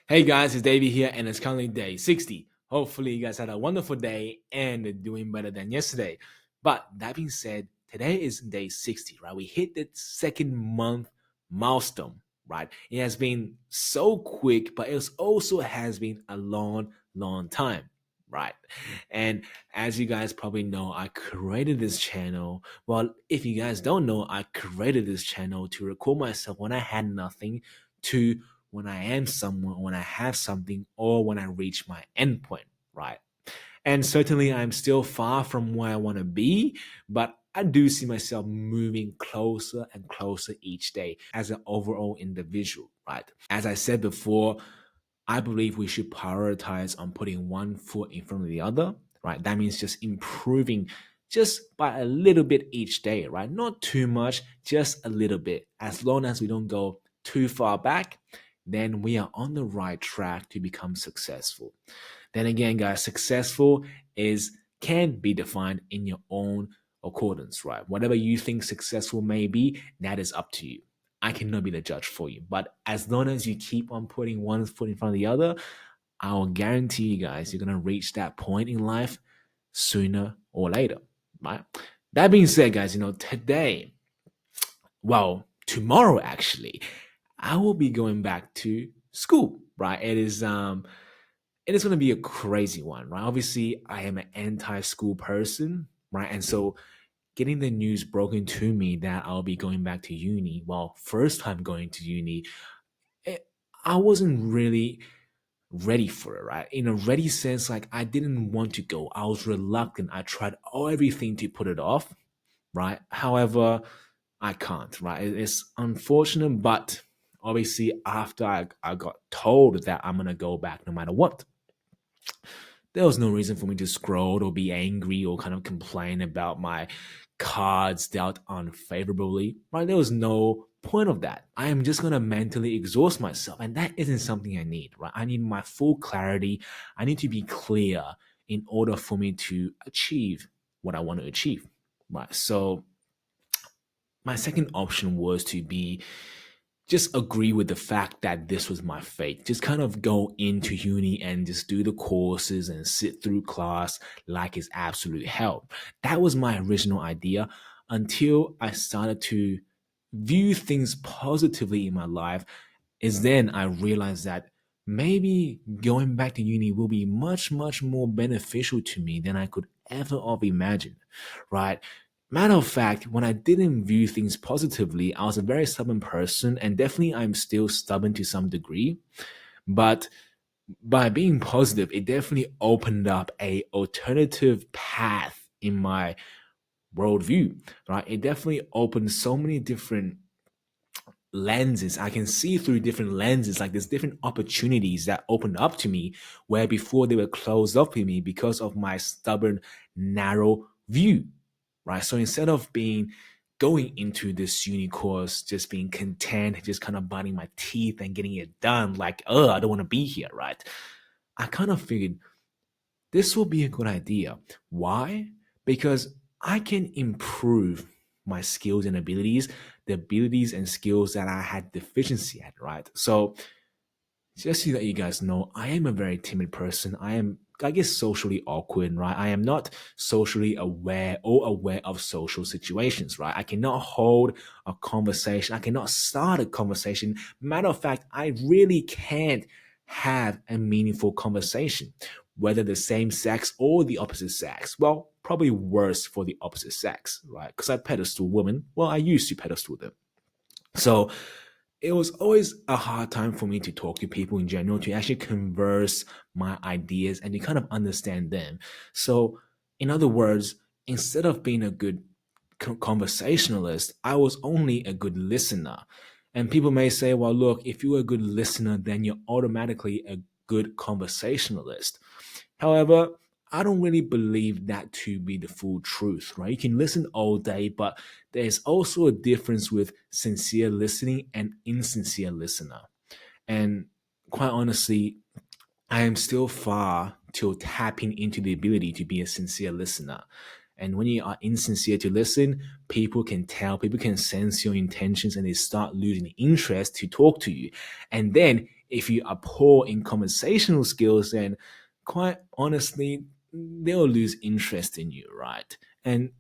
Hey guys, it's Davey here, and it's currently day 60. Hopefully, you guys had a wonderful day and are doing better than yesterday. But that being said, today is day 60, right? We hit the second month milestone, right? It has been so quick, but it also has been a long, long time, right? And as you guys probably know, I created this channel. Well, if you guys don't know, I created this channel to record myself when I had nothing, to when I am someone, when I have something, or when I reach my endpoint, right? And certainly I'm still far from where I want to be, but I do see myself moving closer and closer each day as an overall individual, right? As I said before, I believe we should prioritize on putting one foot in front of the other, right? That means just improving just by a little bit each day, right? Not too much, just a little bit. As long as we don't go too far back, then we are on the right track to become successful. Then again, guys, successful is can be defined in your own accordance, right? Whatever you think successful may be, that is up to you. I cannot be the judge for you. But as long as you keep on putting one foot in front of the other, I will guarantee you guys you're gonna reach that point in life sooner or later, right? That being said, guys, today, well, tomorrow actually, I will be going back to school, right? It is going to be a crazy one, right? Obviously, I am an anti-school person, right? And so getting the news broken to me that I'll be going back to uni, well, first time going to uni, it, I wasn't really ready for it, right? In a ready sense, like I didn't want to go. I was reluctant. I tried everything to put it off, right? However, I can't, right? It's unfortunate, but obviously after I got told that I'm going to go back no matter what, there was no reason for me to scroll or be angry or kind of complain about my cards dealt unfavorably, right? There was no point of that. I am just gonna mentally exhaust myself, and that isn't something I need, right? I need my full clarity. I need to be clear in order for me to achieve what I want to achieve, right? So my second option was to be just agree with the fact that this was my fate. Just kind of go into uni and just do the courses and sit through class like it's absolute hell. That was my original idea until I started to view things positively in my life. Is then I realized that maybe going back to uni will be much, much more beneficial to me than I could ever have imagined, right? Matter of fact, when I didn't view things positively, I was a very stubborn person, and definitely I'm still stubborn to some degree. But by being positive, it definitely opened up a alternative path in my worldview, right? It definitely opened so many different lenses. I can see through different lenses, like there's different opportunities that opened up to me where before they were closed up to me because of my stubborn, narrow view, right? So instead of being going into this uni course, just being content, just kind of biting my teeth and getting it done, like, oh, I don't want to be here, right? I kind of figured this will be a good idea. Why? Because I can improve my skills and abilities, the abilities and skills that I had deficiency at, right? So just so that you guys know, I am a very timid person. I guess, socially awkward, right? I am not socially aware or aware of social situations, right? I cannot hold a conversation. I cannot start a conversation. Matter of fact, I really can't have a meaningful conversation, whether the same sex or the opposite sex. Well, probably worse for the opposite sex, right? Because I pedestal women. Well, I used to pedestal them. So it was always a hard time for me to talk to people in general, to actually converse my ideas and to kind of understand them. So, in other words, instead of being a good conversationalist, I was only a good listener. And people may say, well, look, if you're a good listener, then you're automatically a good conversationalist. However, I don't really believe that to be the full truth, right? You can listen all day, but there's also a difference with sincere listening and insincere listener. And quite honestly, I am still far till tapping into the ability to be a sincere listener. And when you are insincere to listen, people can tell, people can sense your intentions, and they start losing interest to talk to you. And then if you are poor in conversational skills, then quite honestly, they'll lose interest in you, right? And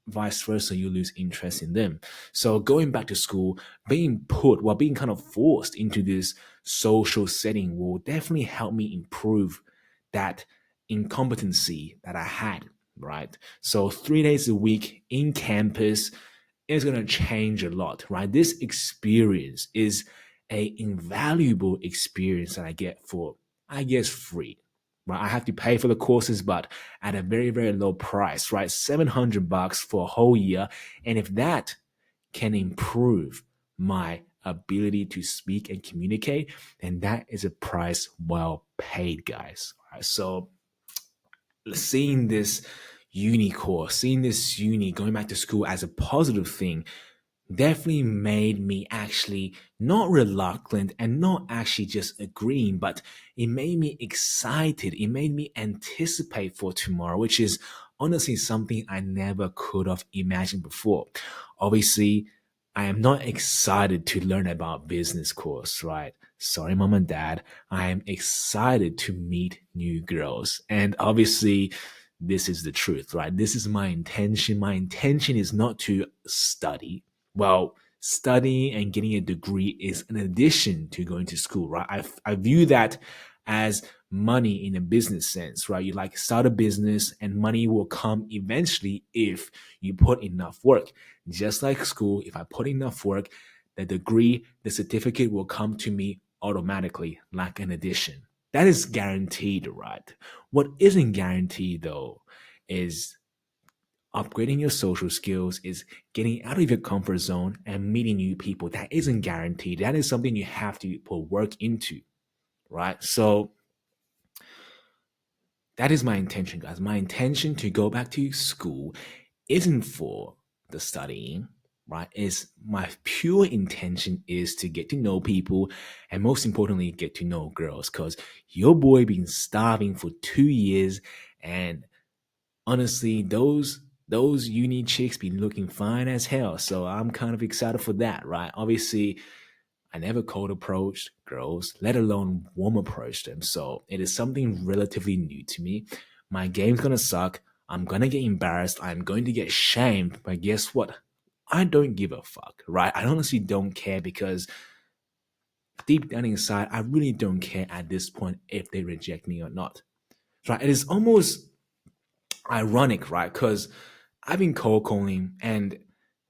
vice versa, you lose interest in them. So going back to school, being kind of forced into this social setting will definitely help me improve that incompetency that I had, right? So 3 days a week in campus is going to change a lot, right? This experience is a invaluable experience that I get for, I guess, free, right? I have to pay for the courses, but at a very, very low price, right? $700 for a whole year. And if that can improve my ability to speak and communicate, then that is a price well paid, guys. All right, so seeing this uni course, seeing this uni going back to school as a positive thing definitely made me actually not reluctant and not actually just agreeing, but it made me excited. It made me anticipate for tomorrow, which is honestly something I never could have imagined before. Obviously, I am not excited to learn about business course, right? Sorry, mom and dad. I am excited to meet new girls. And obviously, this is the truth, right? This is my intention. My intention is not to study. Well, studying and getting a degree is an addition to going to school, right? I view that as money in a business sense, right? You like start a business and money will come eventually if you put enough work. Just like school, if I put enough work, the degree, the certificate will come to me automatically, like an addition. That is guaranteed, right? What isn't guaranteed though is upgrading your social skills, is getting out of your comfort zone and meeting new people. That isn't guaranteed. That is something you have to put work into, right? So that is my intention, guys. My intention to go back to school isn't for the studying, right? Is my pure intention is to get to know people and most importantly, get to know girls. Cause your boy been starving for 2 years, and honestly, those uni chicks be looking fine as hell. So I'm kind of excited for that, right? Obviously, I never cold approached girls, let alone warm approached them. So it is something relatively new to me. My game's gonna suck. I'm gonna get embarrassed. I'm going to get shamed. But guess what? I don't give a fuck, right? I honestly don't care because deep down inside, I really don't care at this point if they reject me or not. Right? It is almost ironic, right? Because I've been cold calling, and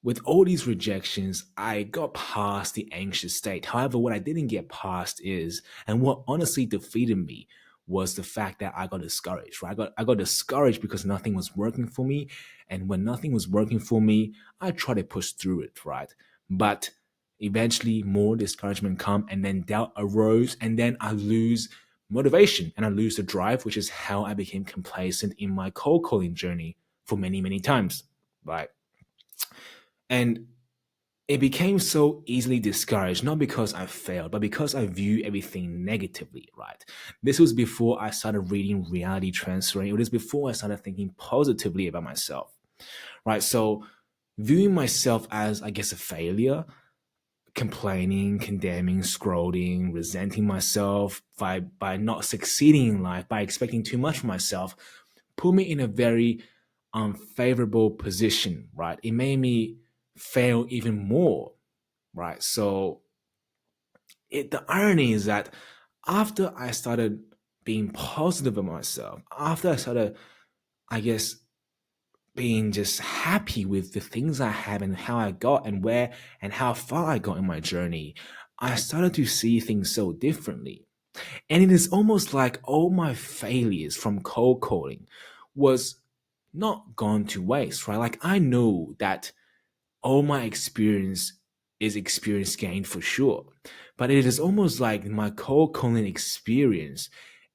with all these rejections, I got past the anxious state. However, what I didn't get past is, and what honestly defeated me was the fact that I got discouraged, right? I got discouraged because nothing was working for me. And when nothing was working for me, I tried to push through it, right? But eventually more discouragement come and then doubt arose, and then I lose motivation and I lose the drive, which is how I became complacent in my cold calling journey for many, many times, right? And it became so easily discouraged, not because I failed, but because I view everything negatively, right? This was before I started reading reality transferring. It was before I started thinking positively about myself, right? So viewing myself as, I guess, a failure, complaining, condemning, scrolling, resenting myself by not succeeding in life, by expecting too much from myself, put me in a very unfavorable position, right? It made me fail even more, right? So the irony is that after I started being positive about myself, after I started, I guess, being just happy with the things I have and how I got and where and how far I got in my journey, I started to see things so differently. And it is almost like all my failures from cold calling was not gone to waste, right? Like I know that all my experience is experience gained for sure. But it is almost like my cold calling experience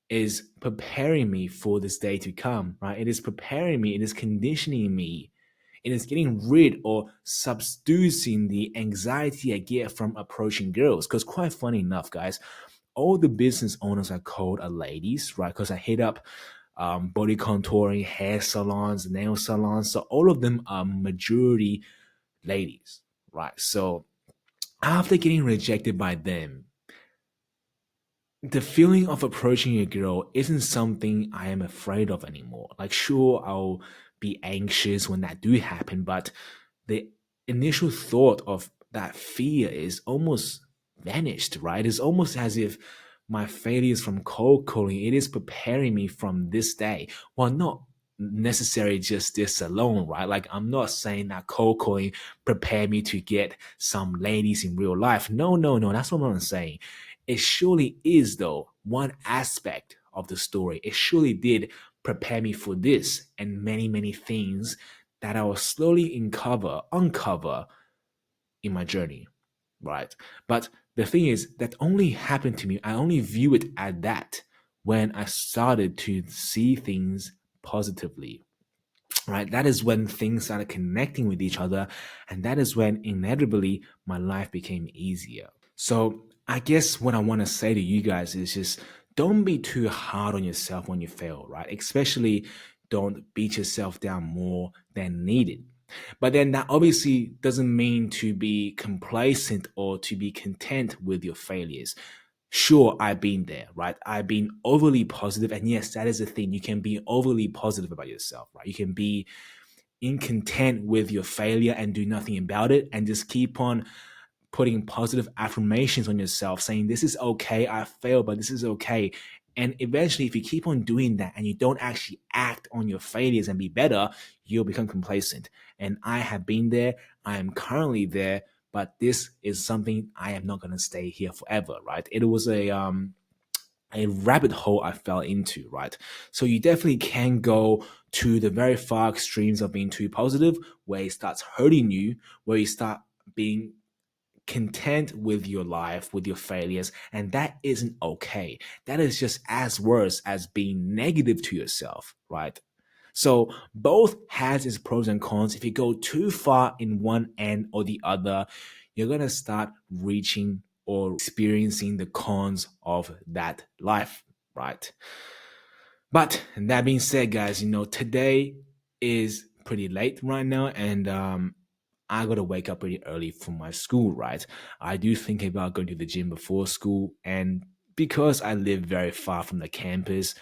is preparing me for this day to come, right? It is preparing me, it is conditioning me, it is getting rid or substituting the anxiety I get from approaching girls. Because quite funny enough, guys, all the business owners I called are ladies, right? Because I hit up body contouring, hair salons, nail salons. So all of them are majority ladies, right? So after getting rejected by them, the feeling of approaching a girl isn't something I am afraid of anymore. Like, sure, I'll be anxious when that do happen, but the initial thought of that fear is almost vanished, right? It's almost as if my failures from cold calling, it is preparing me from this day. Well, not necessarily just this alone, right? Like, I'm not saying that cold calling prepared me to get some ladies in real life. No, no, no, that's what I'm saying. It surely is, though, one aspect of the story. It surely did prepare me for this and many, many things that I will slowly uncover in my journey, right? But the thing is, that only happened to me. I only view it at that when I started to see things positively, right? That is when things started connecting with each other, and that is when inevitably my life became easier. So I guess what I want to say to you guys is just don't be too hard on yourself when you fail, right? Especially don't beat yourself down more than needed. But then that obviously doesn't mean to be complacent or to be content with your failures. Sure, I've been there, right? I've been overly positive, and yes, that is the thing. You can be overly positive about yourself, right? You can be incontent with your failure and do nothing about it and just keep on putting positive affirmations on yourself, saying, this is okay, I failed, but this is okay. And eventually, if you keep on doing that and you don't actually act on your failures and be better, you'll become complacent. And I have been there, I am currently there, but this is something I am not going to stay here forever, right? It was a rabbit hole I fell into, right? So you definitely can go to the very far extremes of being too positive, where it starts hurting you, where you start being content with your life, with your failures, and that isn't okay. That is just as worse as being negative to yourself, right? So both has its pros and cons. If you go too far in one end or the other, you're gonna start reaching or experiencing the cons of that life, right? But that being said, guys, today is pretty late right now, and I gotta wake up pretty early for my school, right? I do think about going to the gym before school, and because I live very far from the campus,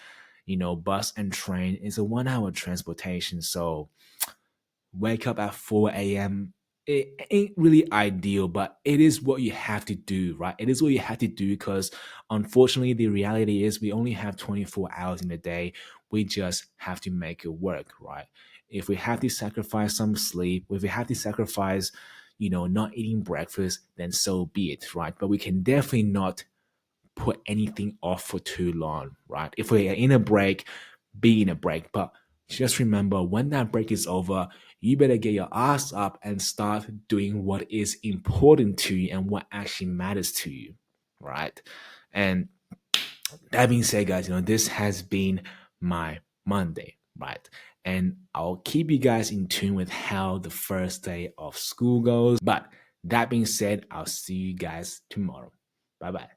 bus and train is a 1 hour transportation. So wake up at 4 a.m. It ain't really ideal, but it is what you have to do, right? It is what you have to do because unfortunately, the reality is we only have 24 hours in a day. We just have to make it work, right? If we have to sacrifice some sleep, if we have to sacrifice, not eating breakfast, then so be it, right? But we can definitely not put anything off for too long, right? If we're in a break, be in a break. But just remember when that break is over, you better get your ass up and start doing what is important to you and what actually matters to you, right? And that being said, guys, this has been my Monday, right? And I'll keep you guys in tune with how the first day of school goes. But that being said, I'll see you guys tomorrow. Bye bye.